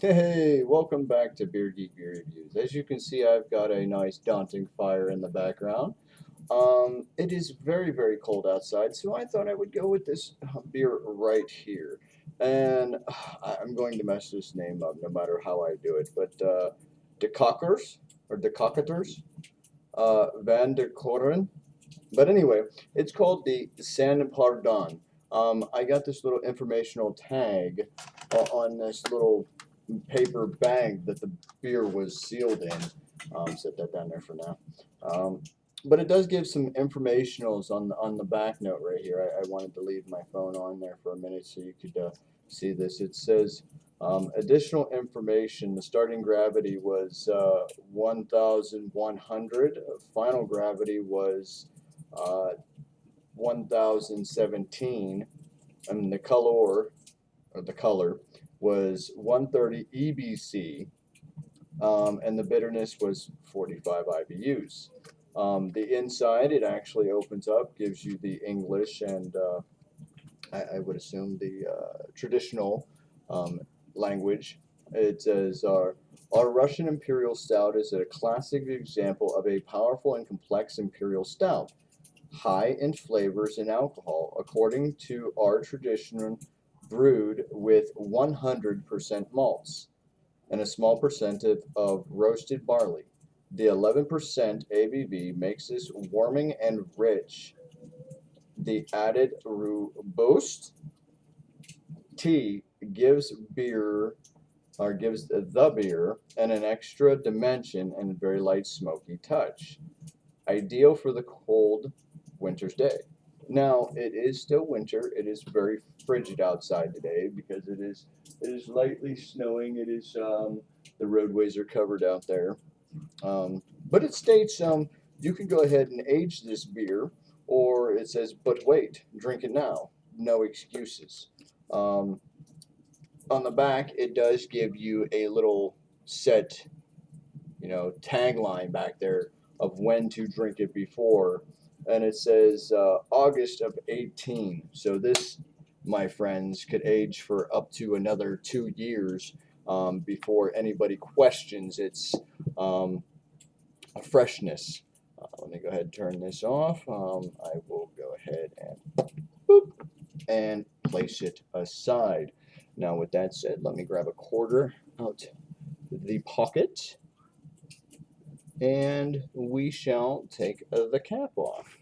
Hey, welcome back to Beer Geek Beer Reviews. As you can see, I've got a nice daunting fire in the background. It is very, very cold outside, so I thought I would go with this beer right here. And I'm going to mess this name up no matter how I do it, but De Kokkers, or De Kokketers, Van De Koreaar. But anyway, it's called the San Pardon. I got this little informational tag on this little paper bag that the beer was sealed in. Set that down there for now. Um, but it does give some informationals on the back note right here. I wanted to leave my phone on there for a minute so you could see this. It says additional information. The starting gravity was 1,100. Final gravity was 1017, and the color was 130 EBC, and the bitterness was 45 IBUs. The inside, it actually opens up, gives you the English and I would assume the traditional language. It says our Russian Imperial Stout is a classic example of a powerful and complex Imperial Stout, high in flavors and alcohol, according to our tradition, brewed with 100% malts and a small percentage of roasted barley. The 11% ABV makes this warming and rich. The added robust tea gives the beer and an extra dimension and a very light smoky touch, ideal for the cold winter's day. Now it is still winter. It is very frigid outside today because it is lightly snowing. It is the roadways are covered out there. But it states you can go ahead and age this beer, or it says, but wait, drink it now. No excuses. Um, on the back, it does give you a little set, tagline back there of when to drink it before, and it says August of 18. So this, my friends, could age for up to another 2 years before anybody questions its freshness. Let me go ahead and turn this off. I will go ahead and boop, and place it aside. Now, with that said, let me grab a quarter out the pocket and we shall take the cap off.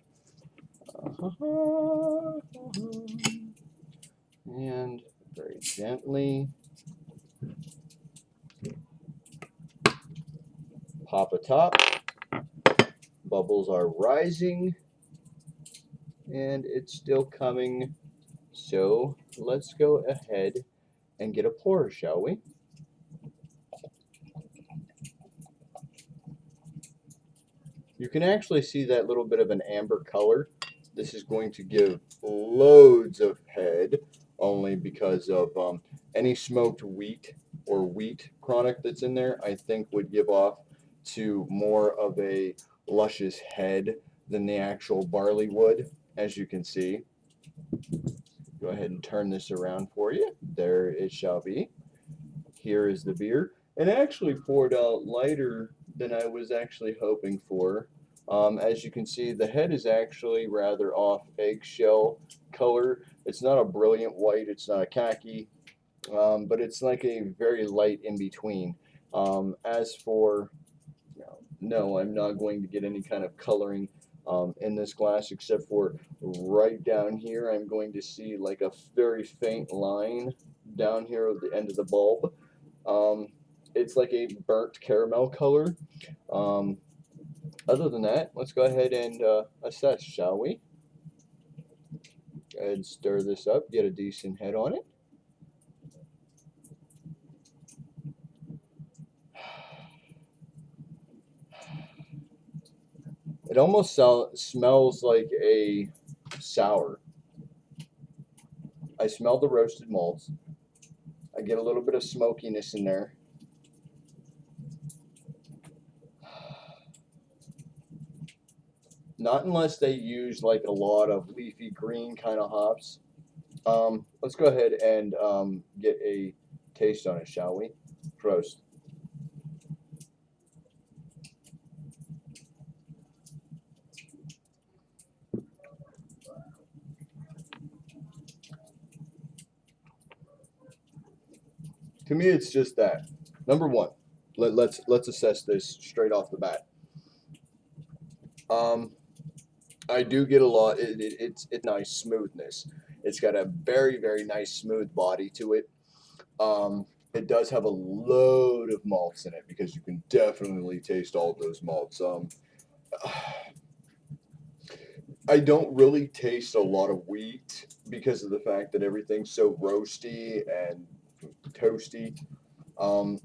And very gently pop a top. Bubbles are rising and it's still coming. So let's go ahead and get a pour, shall we? You can actually see that little bit of an amber color. This is going to give loads of head only because of any smoked wheat or wheat product that's in there, I think would give off to more of a luscious head than the actual barley would, as you can see. Go ahead and turn this around for you. There it shall be. Here is the beer. It actually poured out lighter than I was actually hoping for. As you can see, the head is actually rather off eggshell color. It's not a brilliant white, it's not a khaki, but it's like a very light in between. As for, no, I'm not going to get any kind of coloring in this glass except for right down here. I'm going to see like a very faint line down here at the end of the bulb. It's like a burnt caramel color. Um, Other than that, let's go ahead and assess, shall we? Go ahead and stir this up, get a decent head on it. It almost smells like a sour. I smell the roasted malts. I get a little bit of smokiness in there. Not unless they use like a lot of leafy green kind of hops. Let's go ahead and get a taste on it, shall we? Prost. To me, it's just that. Number one, let's assess this straight off the bat. Um, I do get a lot. It's nice smoothness. It's got a very nice smooth body to it. It does have a load of malts in it because you can definitely taste all those malts. I don't really taste a lot of wheat because of the fact that everything's so roasty and toasty. Um,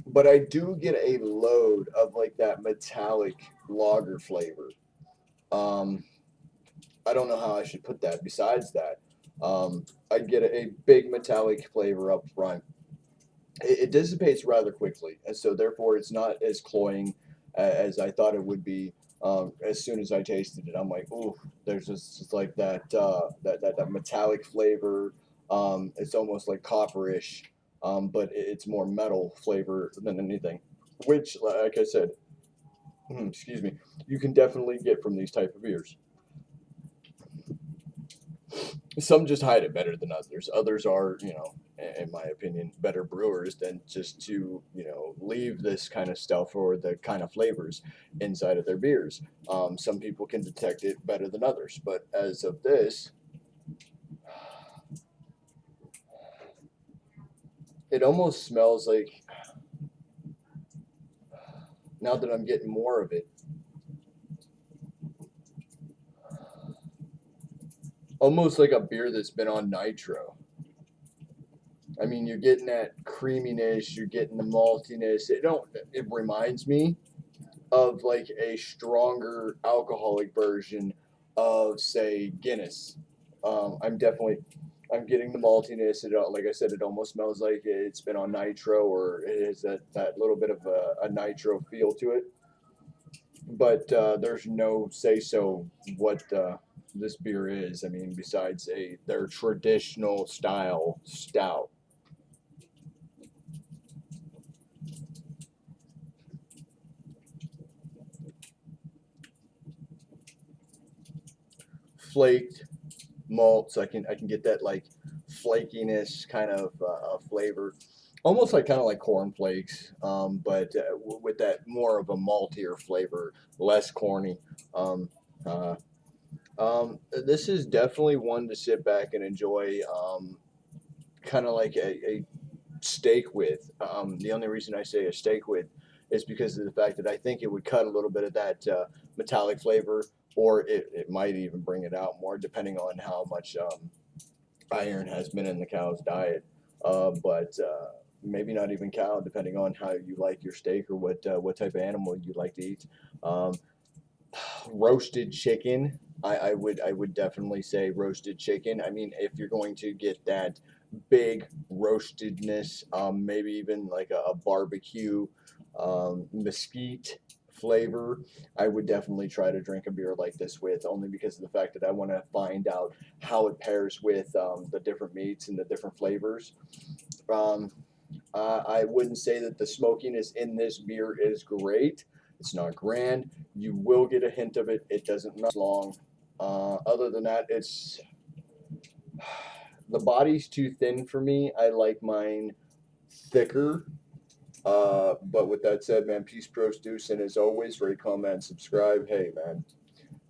but I do get a load of like that metallic lager flavor. Um, I don't know how I should put that. Besides that, I get a big metallic flavor up front. It dissipates rather quickly, and so therefore it's not as cloying as I thought it would be. As soon as I tasted it, I'm like, ooh, there's just like that metallic flavor. It's almost like copperish, but it's more metal flavor than anything. Which, like I said, excuse me, you can definitely get from these type of beers. Some just hide it better than others. Others are, in my opinion, better brewers than just to, leave this kind of stuff or the kind of flavors inside of their beers. Some people can detect it better than others, but as of this, it almost smells like, now that I'm getting more of it, almost like a beer that's been on nitro. I mean, you're getting that creaminess, you're getting the maltiness. It reminds me of like a stronger alcoholic version of say Guinness. I'm getting the maltiness. Like I said, it almost smells like it's been on nitro, or it has that little bit of a nitro feel to it. But there's no say so what this beer is. I mean, besides their traditional style stout. Flaked malts. I can get that like flakiness kind of flavor, almost like kind of like cornflakes, but with that more of a maltier flavor, less corny. Um, uh, this is definitely one to sit back and enjoy, kind of like a steak with. The only reason I say a steak with is because of the fact that I think it would cut a little bit of that metallic flavor, or it might even bring it out more, depending on how much iron has been in the cow's diet. But maybe not even cow, depending on how you like your steak or what type of animal you like to eat. Um, Roasted chicken. I would definitely say roasted chicken. I mean, if you're going to get that big roastedness, maybe even like a barbecue mesquite flavor, I would definitely try to drink a beer like this with, only because of the fact that I want to find out how it pairs with the different meats and the different flavors. Um, I wouldn't say that the smokiness in this beer is great. It's not grand. You will get a hint of it. It doesn't last long. Other than that, it's the body's too thin for me. I like mine thicker. But with that said, man, peace, pros, deuce, and as always, rate, comment, subscribe. Hey, man,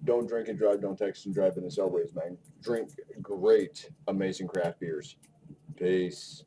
don't drink and drive, don't text and drive, and as always, man, drink great, amazing craft beers. Peace.